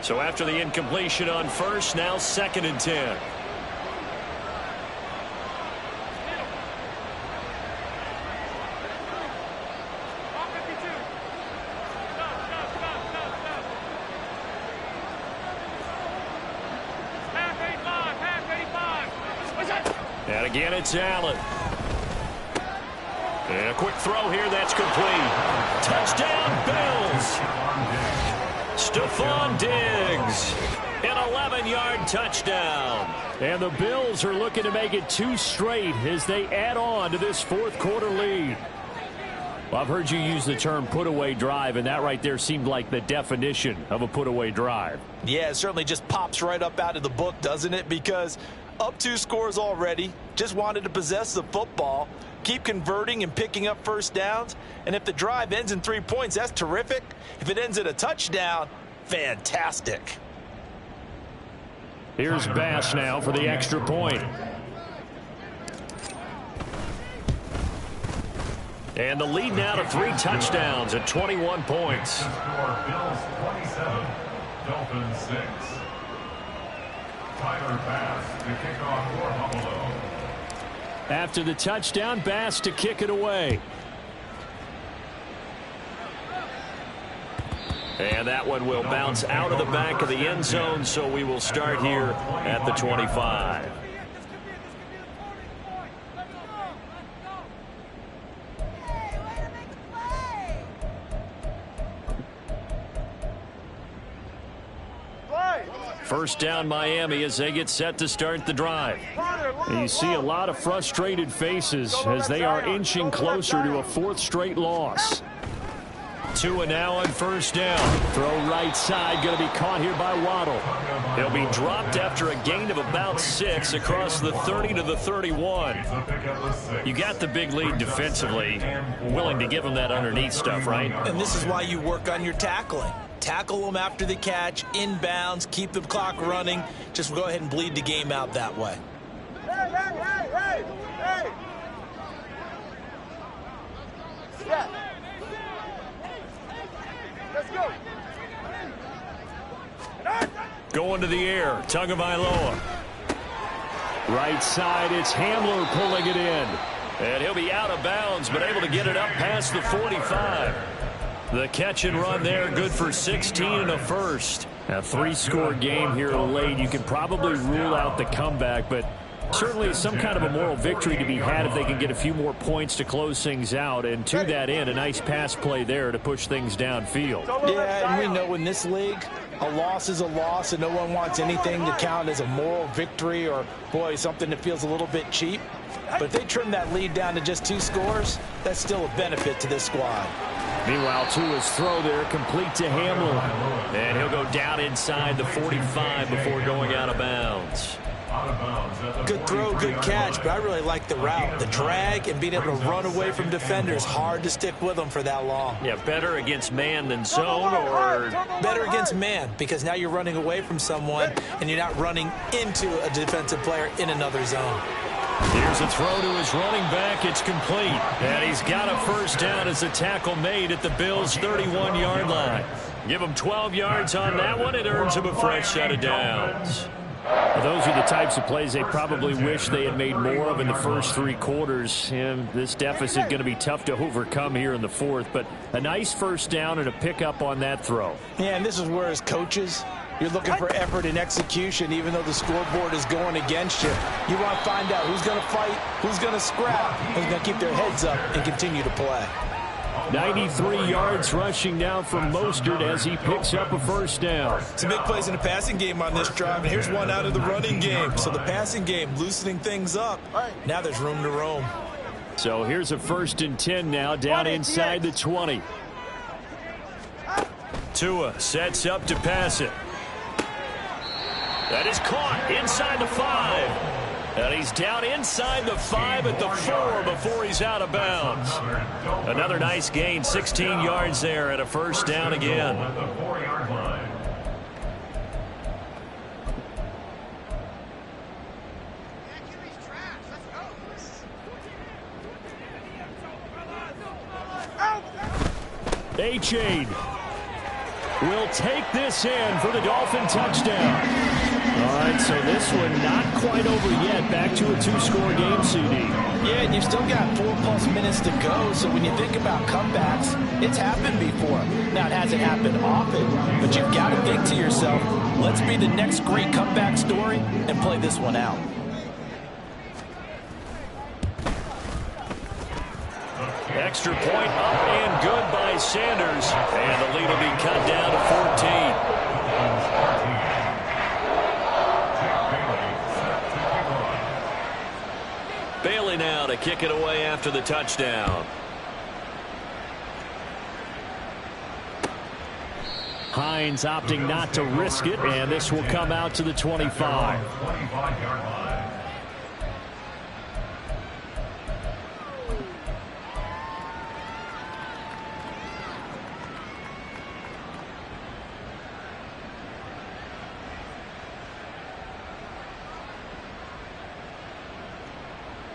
[SPEAKER 1] So after the incompletion on 1st, now 2nd and 10. And again, it's Allen. And a quick throw here, that's complete. Touchdown, Bills. Stephon Diggs, an 11-yard touchdown. And the Bills are looking to make it 2 straight as they add on to this fourth-quarter lead. Well, I've heard you use the term put-away drive, and that right there seemed like the definition of a put-away drive.
[SPEAKER 3] Yeah, it certainly just pops right up out of the book, doesn't it? Because up 2 scores already, just wanted to possess the football, keep converting and picking up first downs. And if the drive ends in 3 points, that's terrific. If it ends in a touchdown, fantastic.
[SPEAKER 1] Here's Bass now for the extra point. And the lead now to 3 touchdowns at 21 points.
[SPEAKER 5] Score Bills 27, Dolphins 6. Tyler Bass to kick off for Buffalo.
[SPEAKER 1] After the touchdown, Bass to kick it away. And that one will bounce out of the back of the end zone, so we will start here at the 25. First down Miami as they get set to start the drive. And you see a lot of frustrated faces as they are inching closer to a 4th straight loss. Tua now on first down. Throw right side, going to be caught here by Waddle. He'll be dropped after a gain of about 6 across the 30 to the 31. You got the big lead defensively. Willing to give him that underneath stuff, right?
[SPEAKER 3] And this is why you work on your tackling. Tackle them after the catch, inbounds, keep the clock running. Just go ahead and bleed the game out that way.
[SPEAKER 4] Hey! Yeah. Let's go.
[SPEAKER 1] Going to the air, Tagovailoa. Right side, it's Hamler pulling it in. And he'll be out of bounds, but able to get it up past the 45. The catch and run there, good for 16 and a first. A 3-score game here late. You can probably rule out the comeback, but certainly some kind of a moral victory to be had if they can get a few more points to close things out. And to that end, a nice pass play there to push things downfield.
[SPEAKER 3] Yeah, and we know in this league, a loss is a loss, and no one wants anything to count as a moral victory or, boy, something that feels a little bit cheap. But if they trim that lead down to just 2 scores, that's still a benefit to this squad.
[SPEAKER 1] Meanwhile, Tua's throw there complete to Hamler. And he'll go down inside the 45 before going out of bounds.
[SPEAKER 3] Good throw, good catch, but I really like the route. The drag and being able to run away from defenders, hard to stick with them for that long.
[SPEAKER 1] Yeah, better against man than zone, or
[SPEAKER 3] better against man, because now you're running away from someone and you're not running into a defensive player in another zone.
[SPEAKER 1] Here's a throw to his running back. It's complete. And he's got a first down as the tackle made at the Bills' 31-yard line. Give him 12 yards on that one. It earns him a fresh set of downs. Well, those are the types of plays they probably wish they had made more of in the first 3 quarters. And this deficit going to be tough to overcome here in the 4th. But a nice first down and a pickup on that throw.
[SPEAKER 3] Yeah, and this is where as coaches, you're looking for effort and execution, even though the scoreboard is going against you. You want to find out who's going to fight, who's going to scrap, who's going to keep their heads up and continue to play.
[SPEAKER 1] 93 yards rushing now from Mostert as he picks up a first down.
[SPEAKER 3] Some big plays in the passing game on this drive, and here's one out of the running game. So the passing game loosening things up. Now there's room to roam.
[SPEAKER 1] So here's a 1st and 10 now, down inside the 20. Tua sets up to pass it. That is caught inside the 5. And he's down inside the 5 at the 4 before he's out of bounds. Another nice gain, 16 yards there and a first down again. A-Chain will take this in for the Dolphin touchdown. All right, so this one not quite over yet. Back to a 2-score game, CD.
[SPEAKER 3] Yeah, and you've still got 4+ minutes to go, so when you think about comebacks, it's happened before. Now, it hasn't happened often, but you've got to think to yourself, let's be the next great comeback story and play this one out.
[SPEAKER 1] Extra point up and good by Sanders. And the lead will be cut down to 14. Bailey now to kick it away after the touchdown. Hines opting not to risk it, and this will come out to the 25.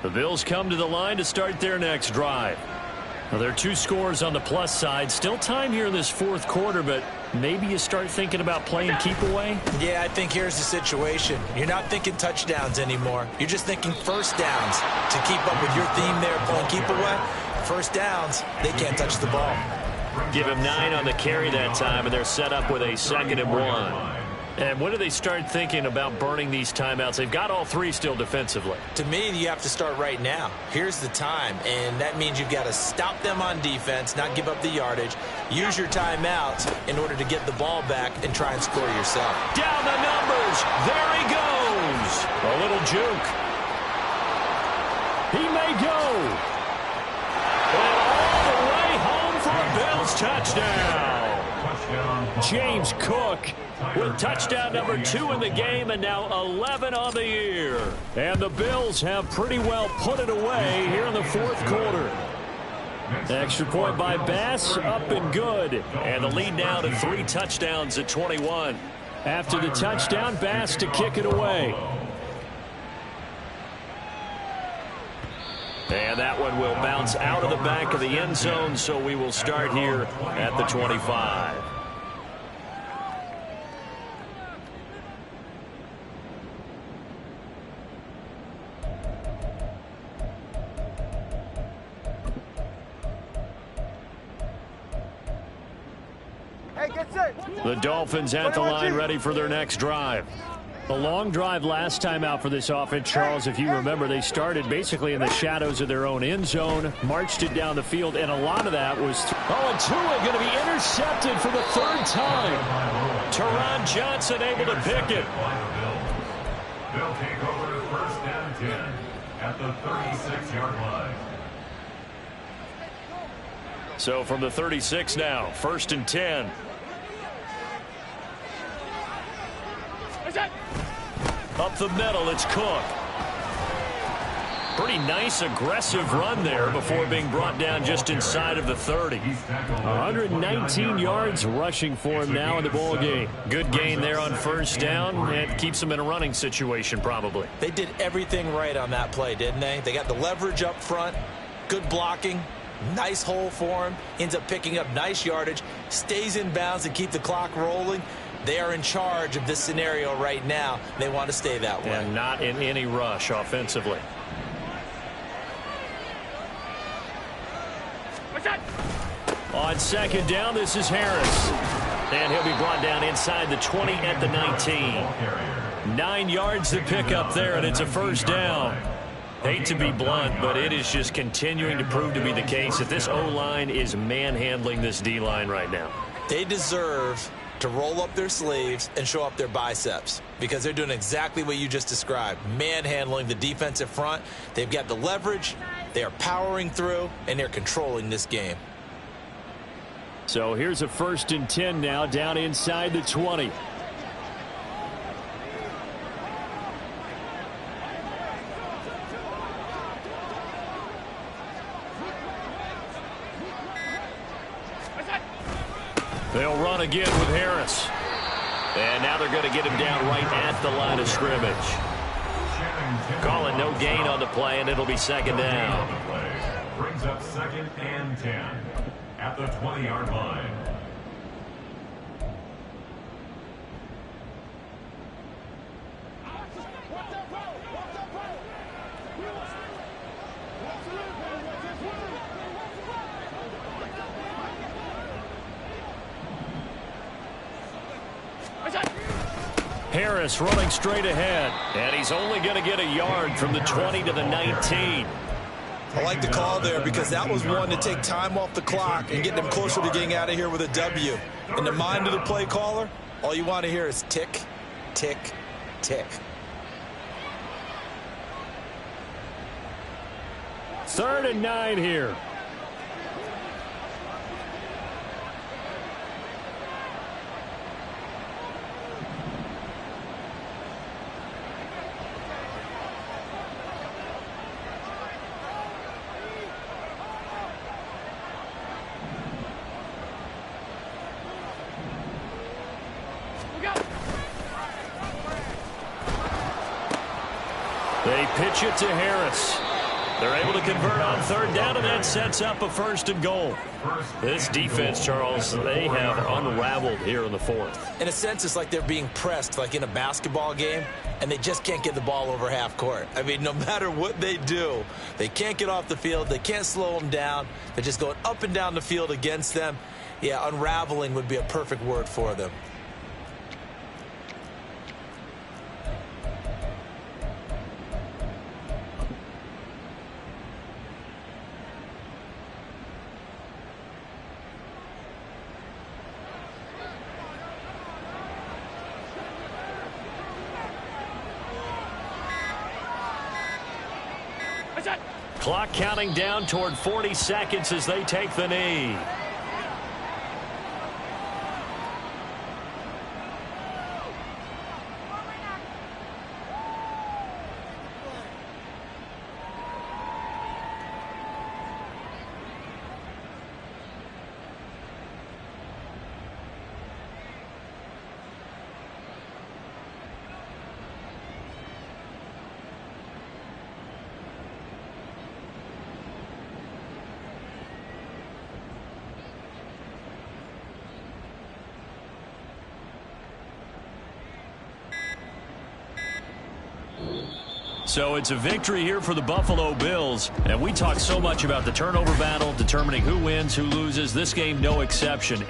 [SPEAKER 1] The Bills come to the line to start their next drive. Well, there are 2 scores on the plus side. Still time here in this fourth quarter, but maybe you start thinking about playing keep away?
[SPEAKER 2] Yeah, I think here's the situation. You're not thinking touchdowns anymore. You're just thinking first downs to keep up with your theme there, playing keep away. First downs, they can't touch the ball.
[SPEAKER 1] Give him 9 on the carry that time, and they're set up with a 2nd and 1. And when do they start thinking about burning these timeouts? They've got all 3 still defensively.
[SPEAKER 2] To me, you have to start right now. Here's the time, and that means you've got to stop them on defense, not give up the yardage. Use your timeouts in order to get the ball back and try and score yourself.
[SPEAKER 1] Down the numbers. There he goes. A little juke. He may go. And all the way home for a Bills touchdown. James Cook with touchdown number 2 in the game, and now 11 on the year. And the Bills have pretty well put it away here in the fourth quarter. Extra point by Bass, up and good. And the lead now to 3 touchdowns at 21. After the touchdown, Bass to kick it away. And that one will bounce out of the back of the end zone, so we will start here at the 25. The Dolphins at the line, ready for their next drive. A long drive last time out for this offense, Charles. If you remember, they started basically in the shadows of their own end zone, marched it down the field, and a lot of that was... and Tua going to be intercepted for the 3rd time. Teron Johnson able to pick it.
[SPEAKER 5] They'll take over to 1st and 10 at the 36-yard line.
[SPEAKER 1] So from the 36 now, 1st and 10. Up the middle, it's Cook. Pretty nice, aggressive run there before being brought down just inside of the 30. 119 yards rushing for him now in the ball game. Good gain there on 1st down, and keeps him in a running situation probably.
[SPEAKER 2] They did everything right on that play, didn't they? They got the leverage up front, good blocking, nice hole for him, ends up picking up nice yardage, stays in bounds to keep the clock rolling. They are in charge of this scenario right now. They want to stay that way.
[SPEAKER 1] And not in any rush offensively. On 2nd down, this is Harris. And he'll be brought down inside the 20 at the 19. 9 yards to pick up there, and it's a 1st down. Hate to be blunt, but it is just continuing to prove to be the case that this O-line is manhandling this D-line right now.
[SPEAKER 2] They deserve to roll up their sleeves and show up their biceps, because they're doing exactly what you just described, manhandling the defensive front. They've got the leverage, they are powering through, and they're controlling this game.
[SPEAKER 1] So here's a 1st and 10 now, down inside the 20. They'll run again with Harris. And now they're going to get him down right at the line of scrimmage. Calling no gain on the play, and it'll be 2nd down.
[SPEAKER 5] Brings up 2nd and 10 at the 20-yard line.
[SPEAKER 1] Harris running straight ahead, and he's only going to get a yard from the 20 to the 19.
[SPEAKER 2] I like the call there because that was one to take time off the clock and get them closer to getting out of here with a W. In the mind of the play caller, all you want to hear is tick, tick, tick.
[SPEAKER 1] 3rd and 9 here. They pitch it to Harris. They're able to convert on 3rd down, and that sets up a 1st and goal. This defense, Charles, they have unraveled here in the 4th.
[SPEAKER 2] In a sense, it's like they're being pressed, like in a basketball game, and they just can't get the ball over half court. I mean, no matter what they do, they can't get off the field. They can't slow them down. They're just going up and down the field against them. Yeah, unraveling would be a perfect word for them.
[SPEAKER 1] Clock counting down toward 40 seconds as they take the knee. So it's a victory here for the Buffalo Bills. And we talk so much about the turnover battle, determining who wins, who loses. This game, no exception.